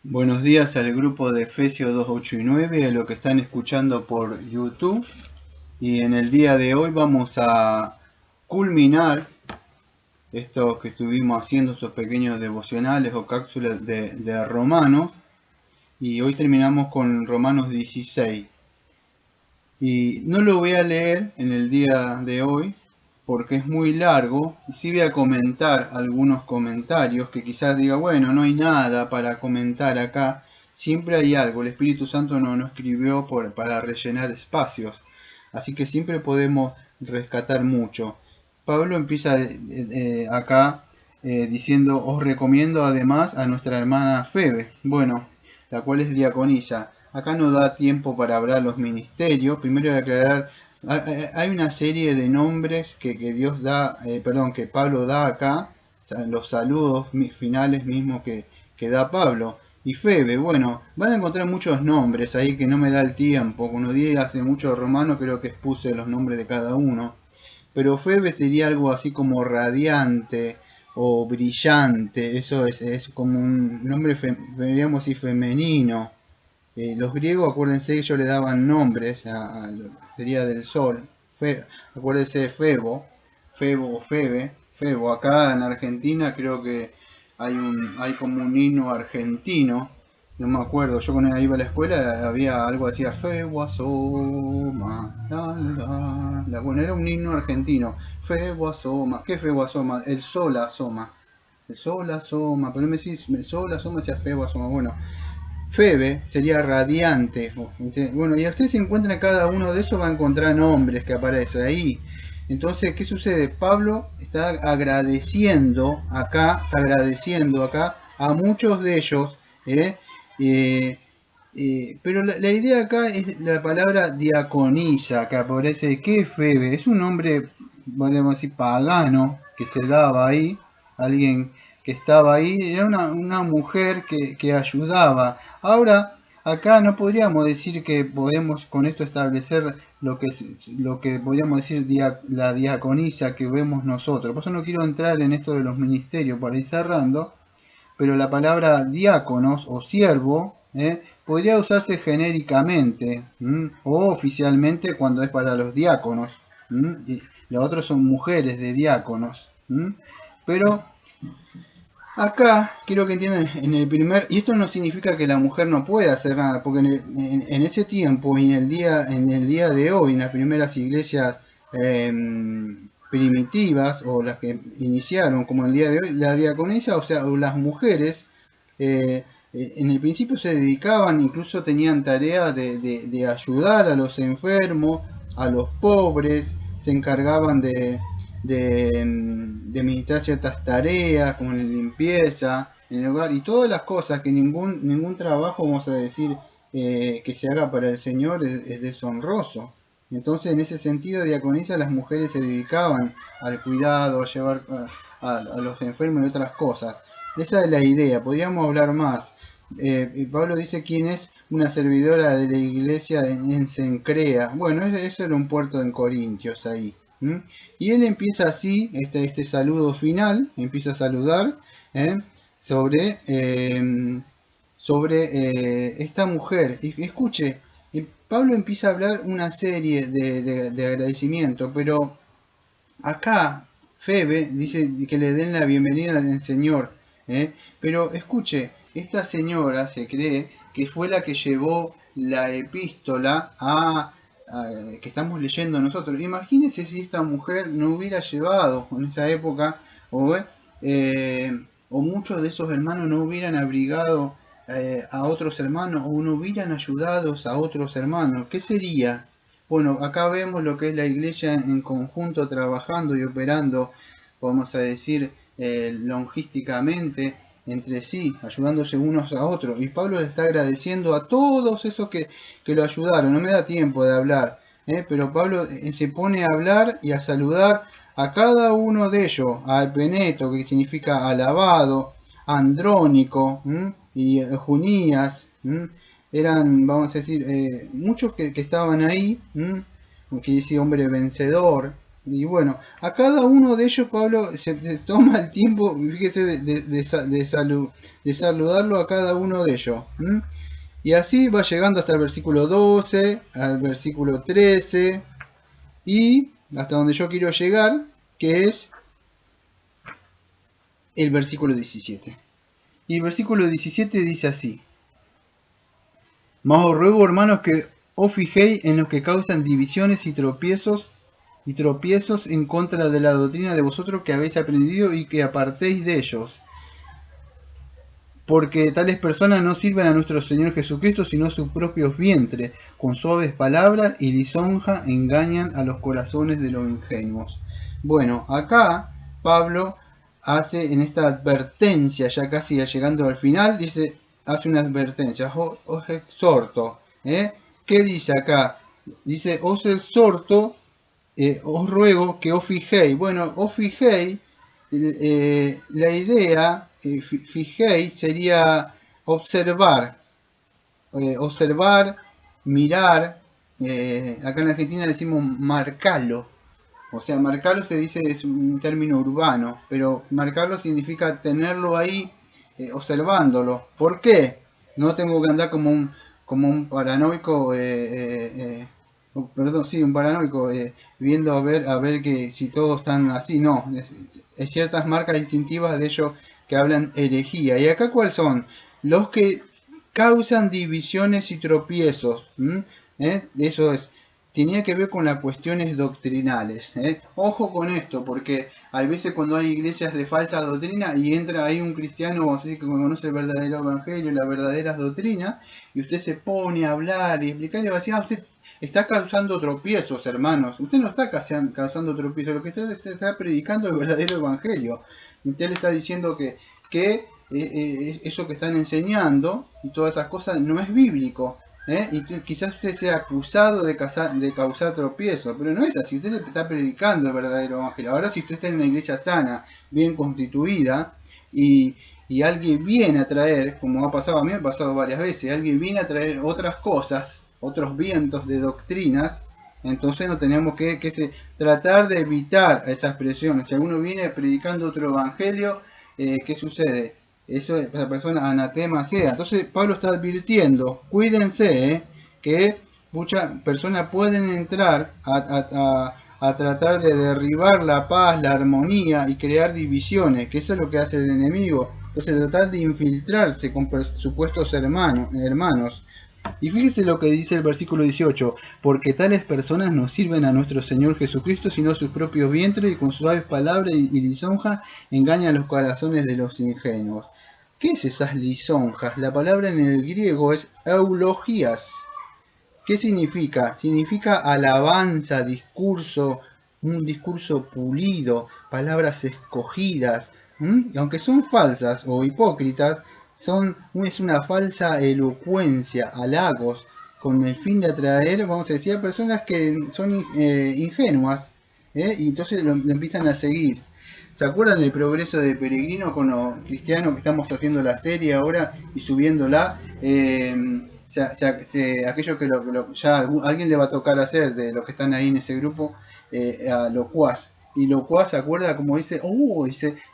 Buenos días al grupo de Efesios 2, 8 y 9, a lo que están escuchando por YouTube. Y en el día de hoy vamos a culminar esto que estuvimos haciendo, estos pequeños devocionales o cápsulas de Romanos. Y hoy terminamos con Romanos 16. Y no lo voy a leer en el día de hoy porque es muy largo. Y sí voy a comentar algunos comentarios que quizás diga, bueno, no hay nada para comentar acá. Siempre hay algo. El Espíritu Santo no escribió para rellenar espacios. Así que siempre podemos rescatar mucho. Pablo empieza acá diciendo, os recomiendo además a nuestra hermana Febe. Bueno, la cual es diaconisa. Acá no da tiempo para hablar los ministerios. Primero de aclarar, hay una serie de nombres que Dios da, que Pablo da acá, los saludos finales mismos que da Pablo. Y Febe, bueno, van a encontrar muchos nombres ahí que no me da el tiempo. Unos días hace mucho romano creo que expuse los nombres de cada uno. Pero Febe sería algo así como radiante o brillante. Eso es como un nombre, digamos así, femenino. Los griegos, acuérdense que ellos le daban nombres sería del sol. Acuérdense de Febo o Febo. Acá en Argentina creo que hay como un himno argentino. No me acuerdo, yo cuando iba a la escuela había algo así, Febo asoma, bueno, era un himno argentino. Febo asoma, ¿qué Febo asoma? El sol asoma. El sol asoma, pero me decís, el sol asoma hacia Febo asoma. Bueno, Febe sería radiante. Bueno, y usted se encuentra en cada uno de esos, va a encontrar nombres que aparecen ahí. Entonces, ¿qué sucede? Pablo está agradeciendo acá a muchos de ellos. ¿eh? Eh, pero la idea acá es la palabra diaconisa, que aparece. ¿Qué es Febe? Es un nombre, podemos decir, pagano, que se daba ahí. Alguien que estaba ahí, era una mujer que ayudaba. Ahora, acá no podríamos decir que podemos con esto establecer lo que podríamos decir la diaconisa que vemos nosotros. Por eso no quiero entrar en esto de los ministerios para ir cerrando, pero la palabra diáconos o siervo podría usarse genéricamente o oficialmente cuando es para los diáconos. Y los otros son mujeres de diáconos. Pero acá quiero que entiendan en el primer, y esto no significa que la mujer no pueda hacer nada, porque en ese tiempo y en el día de hoy, en las primeras iglesias primitivas o las que iniciaron como el día de hoy, la diaconisa, o sea, o las mujeres, en el principio se dedicaban, incluso tenían tarea de ayudar a los enfermos, a los pobres, se encargaban de administrar ciertas tareas como la limpieza en el hogar y todas las cosas que ningún trabajo, vamos a decir, que se haga para el Señor es deshonroso. Entonces, en ese sentido, diaconisa, las mujeres se dedicaban al cuidado, a llevar a los enfermos y otras cosas. Esa es la idea, podríamos hablar más. Pablo dice quién es una servidora de la iglesia en Cencrea. Bueno, eso era un puerto en Corintios ahí. Y él empieza así, este saludo final, empieza a saludar ¿eh? sobre, esta mujer. Y escuche, Pablo empieza a hablar una serie de agradecimientos, pero acá Febe dice que le den la bienvenida al Señor. Pero escuche, esta señora se cree que fue la que llevó la epístola que estamos leyendo nosotros. Imagínense si esta mujer no hubiera llevado en esa época, o muchos de esos hermanos no hubieran abrigado a otros hermanos, o no hubieran ayudado a otros hermanos. ¿Qué sería? Bueno, acá vemos lo que es la iglesia en conjunto trabajando y operando, vamos a decir, logísticamente entre sí, ayudándose unos a otros. Y Pablo le está agradeciendo a todos esos que lo ayudaron. No me da tiempo de hablar, pero Pablo se pone a hablar y a saludar a cada uno de ellos, a Epeneto, que significa alabado, a Andrónico y Junías. Eran, vamos a decir, muchos que estaban ahí, que dice hombre vencedor, Y bueno, a cada uno de ellos Pablo se toma el tiempo, fíjese, de saludarlo a cada uno de ellos. ¿M? Y así va llegando hasta el versículo 12, al versículo 13 y hasta donde yo quiero llegar, que es el versículo 17. Y el versículo 17 dice así: Mas os ruego, hermanos, que os fijéis en los que causan divisiones y tropiezos en contra de la doctrina de vosotros que habéis aprendido y que apartéis de ellos. Porque tales personas no sirven a nuestro Señor Jesucristo, sino sus propios vientres, con suaves palabras y lisonja engañan a los corazones de los ingenuos. Bueno, acá Pablo hace en esta advertencia, ya casi llegando al final, hace una advertencia: os exhorto. ¿Qué dice acá? Dice: os exhorto, os ruego que os fijéis. Bueno, os fijéis, la idea, fijéis, sería observar, mirar. Acá en Argentina decimos marcarlo. O sea, marcarlo se dice, es un término urbano, pero marcarlo significa tenerlo ahí, observándolo. ¿Por qué? No tengo que andar como un paranoico, perdón, sí, un paranoico, viendo a ver que si todos están así. No, es ciertas marcas distintivas de ellos que hablan herejía. ¿Y acá cuáles son? Los que causan divisiones y tropiezos. Eso es, tenía que ver con las cuestiones doctrinales. Ojo con esto, porque hay veces cuando hay iglesias de falsa doctrina y entra ahí un cristiano así que conoce el verdadero evangelio y las verdaderas doctrinas, y usted se pone a hablar y explicar y va a decir: usted está causando tropiezos, hermanos. Usted no está causando tropiezos, lo que está predicando el verdadero evangelio. Usted le está diciendo que eso que están enseñando y todas esas cosas no es bíblico. Y quizás usted sea acusado de causar tropiezo, pero no es así. Usted le está predicando el verdadero evangelio. Ahora, si usted está en una iglesia sana, bien constituida, y alguien viene a traer, como ha pasado, a mí me ha pasado varias veces, alguien viene a traer otras cosas, otros vientos de doctrinas, entonces no tenemos que tratar de evitar esas presiones. Si alguno viene predicando otro evangelio, ¿qué sucede? Eso, esa persona anatema sea. Entonces Pablo está advirtiendo: cuídense, que muchas personas pueden entrar a tratar de derribar la paz, la armonía y crear divisiones, que eso es lo que hace el enemigo. Entonces tratar de infiltrarse con supuestos hermanos. Y fíjese lo que dice el versículo 18: porque tales personas no sirven a nuestro Señor Jesucristo, sino a sus propios vientres, y con suaves palabras y lisonjas engañan los corazones de los ingenuos. ¿Qué es esas lisonjas? La palabra en el griego es eulogías. ¿Qué significa? Significa alabanza, discurso, un discurso pulido, palabras escogidas. Y aunque son falsas o hipócritas, es una falsa elocuencia, halagos, con el fin de atraer, vamos a decir, a personas que son ingenuas, y entonces lo empiezan a seguir. ¿Se acuerdan del progreso de Peregrino con los cristianos que estamos haciendo la serie ahora y subiéndola? Aquello que ya alguien le va a tocar hacer de los que están ahí en ese grupo, a Locuaz. Y Locuaz se acuerda como dice: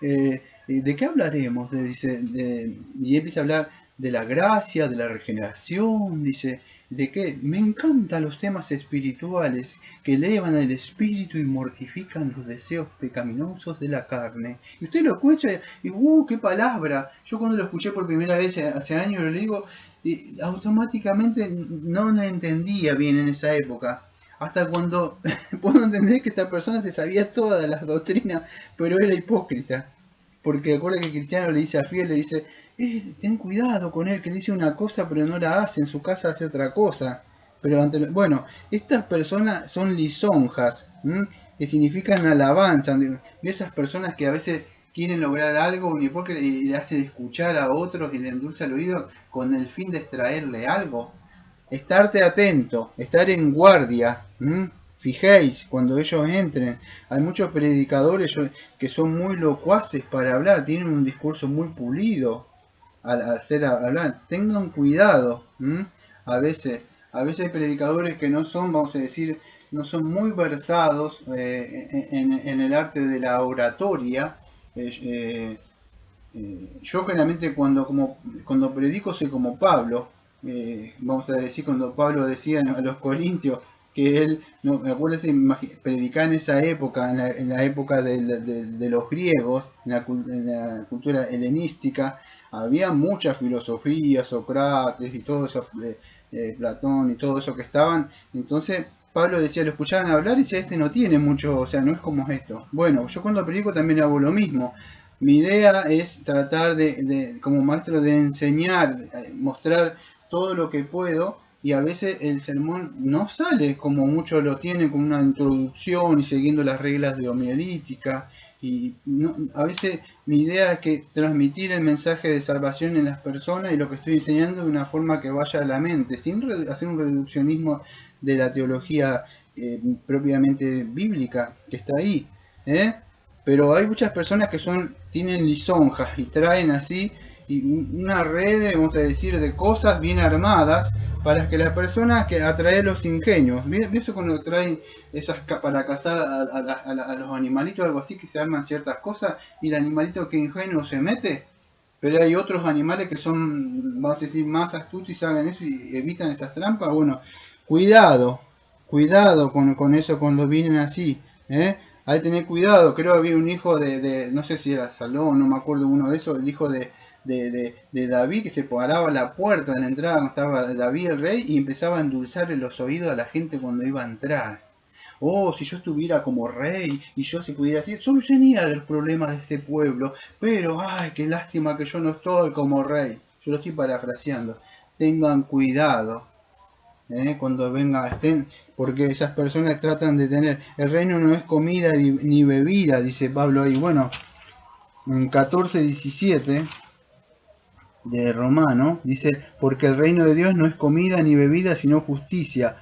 ¿de qué hablaremos? Y empieza a hablar de la gracia, de la regeneración, dice. ¿De qué? Me encantan los temas espirituales que elevan el espíritu y mortifican los deseos pecaminosos de la carne. Y usted lo escucha y ¡qué palabra! Yo cuando lo escuché por primera vez hace años, lo digo, y automáticamente no la entendía bien en esa época. Hasta cuando puedo entender que esta persona se sabía todas las doctrinas, pero era hipócrita. Porque recuerda que el cristiano le dice a Fiel, le dice: ten cuidado con él, que dice una cosa pero no la hace, en su casa hace otra cosa. Pero bueno, estas personas son lisonjas, que significan alabanza. Y esas personas que a veces quieren lograr algo y le hace escuchar a otros y le endulza el oído con el fin de extraerle algo. Estarte atento, estar en guardia. Fijéis cuando ellos entren. Hay muchos predicadores que son muy locuaces para hablar, tienen un discurso muy pulido al hacer hablar. Tengan cuidado. A veces hay predicadores que no son, vamos a decir, no son muy versados en el arte de la oratoria. Yo generalmente cuando predico soy como Pablo, vamos a decir cuando Pablo decía a los corintios que él, no, acuérdense, predicaba en esa época, en la época de los griegos, en la cultura helenística, había mucha filosofía, Sócrates y todo eso, Platón y todo eso que estaban. Entonces Pablo decía, lo escuchaban hablar y decía, este no tiene mucho, o sea, no es como esto. Bueno, yo cuando predico también hago lo mismo. Mi idea es tratar como maestro, de enseñar, mostrar todo lo que puedo, y a veces el sermón no sale como muchos lo tienen, con una introducción y siguiendo las reglas de homilética. Y a veces mi idea es que transmitir el mensaje de salvación en las personas y lo que estoy enseñando de una forma que vaya a la mente, sin hacer un reduccionismo de la teología propiamente bíblica que está ahí. ¿eh? Pero hay muchas personas que tienen lisonjas y traen así una red, vamos a decir, de cosas bien armadas para que las personas que atraen los ingenios. ¿Ves cuando traen esas para cazar a los animalitos, algo así, que se arman ciertas cosas y el animalito que ingenuo se mete? Pero hay otros animales que son, vamos a decir, más astutos y saben eso y evitan esas trampas. Bueno, cuidado, cuidado con eso cuando vienen así. Hay que tener cuidado. Creo que había un hijo no sé si era Salón, no me acuerdo uno de esos, el hijo de David, que se paraba a la puerta de la entrada cuando estaba David el rey y empezaba a endulzarle los oídos a la gente cuando iba a entrar. Oh, si yo estuviera como rey y yo si pudiera decir, solucionaría los problemas de este pueblo, pero ay, qué lástima que yo no estoy como rey. Yo lo estoy parafraseando. Tengan cuidado cuando estén, porque esas personas tratan de tener, el reino no es comida ni bebida, dice Pablo ahí. Bueno, en 14:17 de Romano dice, porque el reino de Dios no es comida ni bebida, sino justicia,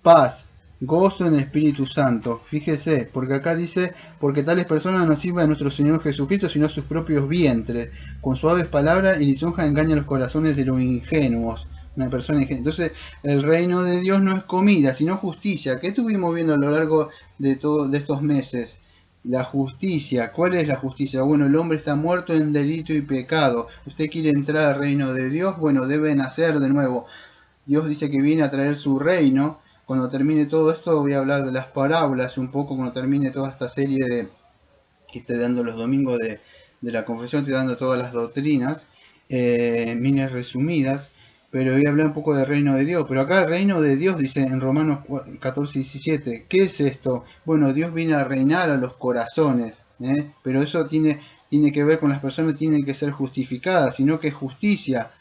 paz, gozo en el Espíritu Santo. Fíjese, porque acá dice, porque tales personas no sirven a nuestro Señor Jesucristo, sino a sus propios vientres. Con suaves palabras y lisonjas engañan los corazones de los ingenuos. Una persona ingenua. Entonces, el reino de Dios no es comida, sino justicia. ¿Qué estuvimos viendo a lo largo de estos meses? La justicia. ¿Cuál es la justicia? Bueno, el hombre está muerto en delito y pecado. ¿Usted quiere entrar al reino de Dios? Bueno, debe nacer de nuevo. Dios dice que viene a traer su reino. Cuando termine todo esto voy a hablar de las parábolas un poco, cuando termine toda esta serie que estoy dando los domingos de la confesión, estoy dando todas las doctrinas, miles resumidas, pero voy a hablar un poco del reino de Dios. Pero acá el reino de Dios dice en Romanos 14:17, ¿qué es esto? Bueno, Dios viene a reinar a los corazones, pero eso tiene que ver con las personas, tienen que ser justificadas, sino que es justicia,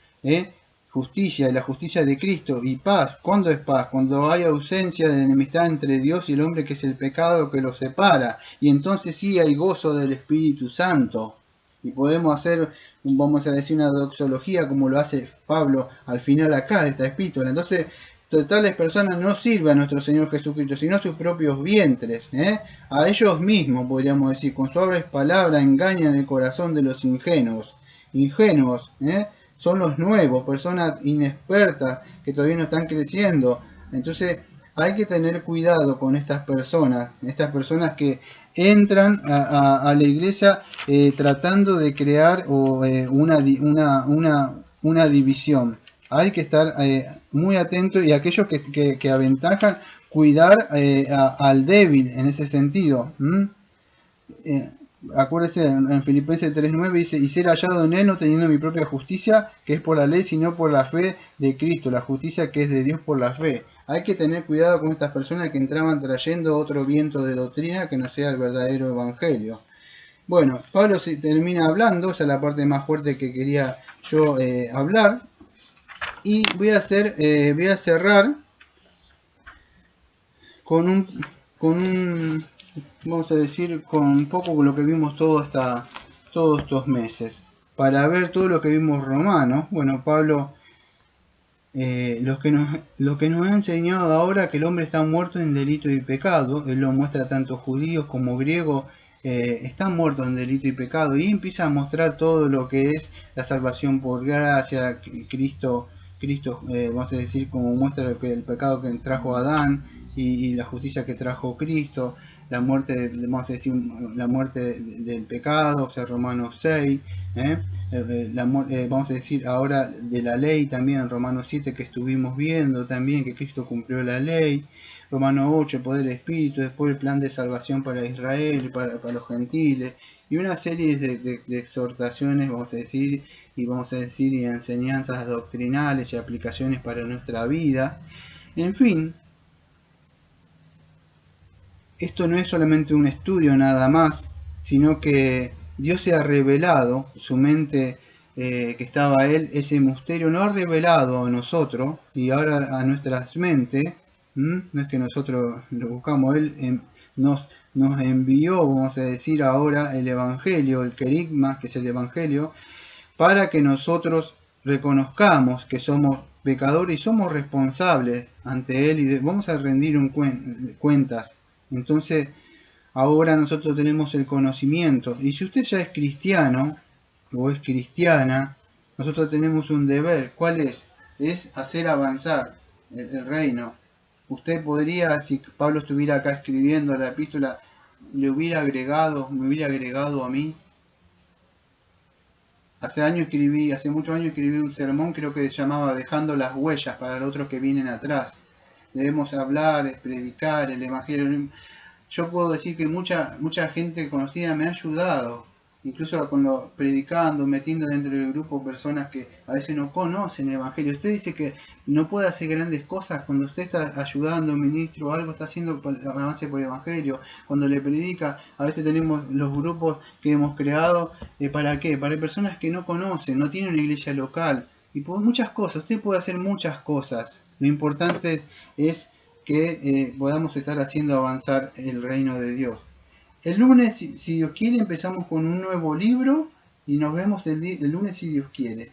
justicia, la justicia de Cristo y paz. ¿Cuándo es paz? Cuando hay ausencia de enemistad entre Dios y el hombre, que es el pecado que los separa. Y entonces sí hay gozo del Espíritu Santo. Y podemos hacer, vamos a decir, una doxología como lo hace Pablo al final acá de esta epístola. Entonces, tales personas no sirven a nuestro Señor Jesucristo, sino a sus propios vientres, a ellos mismos, podríamos decir, con suaves palabras engañan el corazón de los ingenuos. Ingenuos, son los nuevos, personas inexpertas que todavía no están creciendo. Entonces hay que tener cuidado con estas personas que entran a la iglesia tratando de crear una división. Hay que estar muy atento, y aquellos que aventajan, cuidar al débil en ese sentido. Acuérdese en Filipenses 3:9 dice, y ser hallado en él no teniendo mi propia justicia, que es por la ley, sino por la fe de Cristo, la justicia que es de Dios por la fe. Hay que tener cuidado con estas personas que entraban trayendo otro viento de doctrina que no sea el verdadero evangelio. Bueno, Pablo se termina hablando, esa es la parte más fuerte que quería yo hablar, y voy a cerrar con un vamos a decir, con un poco con lo que vimos todos estos meses. Para ver todo lo que vimos Romanos, bueno, Pablo, lo que nos ha enseñado ahora, que el hombre está muerto en delito y pecado, él lo muestra tanto judíos como griegos, están muertos en delito y pecado, y empieza a mostrar todo lo que es la salvación por gracia, Cristo Cristo, vamos a decir, como muestra el pecado que trajo Adán y la justicia que trajo Cristo, la muerte, vamos a decir, la muerte del pecado, o sea, Romanos 6, vamos a decir ahora de la ley también, en Romanos 7 que estuvimos viendo también, que Cristo cumplió la ley, Romanos 8, el poder del Espíritu, después el plan de salvación para Israel, para los gentiles, y una serie de exhortaciones, vamos a decir, y enseñanzas doctrinales y aplicaciones para nuestra vida. En fin, esto no es solamente un estudio nada más, sino que Dios se ha revelado, su mente que estaba Él, ese misterio lo ha revelado a nosotros y ahora a nuestras mentes. No es que nosotros lo buscamos, Él nos envió, vamos a decir ahora, el Evangelio, el querigma, que es el Evangelio, para que nosotros reconozcamos que somos pecadores y somos responsables ante Él y vamos a rendir cuentas. Entonces, ahora nosotros tenemos el conocimiento. Y si usted ya es cristiano o es cristiana, nosotros tenemos un deber. ¿Cuál es? Es hacer avanzar el reino. Usted podría, si Pablo estuviera acá escribiendo la epístola, me hubiera agregado a mí. Hace muchos años escribí un sermón, creo que se llamaba Dejando las huellas para los otros que vienen atrás. Debemos hablar, predicar el Evangelio. Yo puedo decir que mucha gente conocida me ha ayudado, incluso predicando, metiendo dentro del grupo personas que a veces no conocen el Evangelio. Usted dice que no puede hacer grandes cosas cuando usted está ayudando, ministro, o algo está haciendo avance por el Evangelio. Cuando le predica, a veces tenemos los grupos que hemos creado, ¿para qué? Para personas que no conocen, no tienen una iglesia local. Y por muchas cosas, usted puede hacer muchas cosas. Lo importante es que podamos estar haciendo avanzar el reino de Dios. El lunes, si Dios quiere, empezamos con un nuevo libro y nos vemos el lunes si Dios quiere.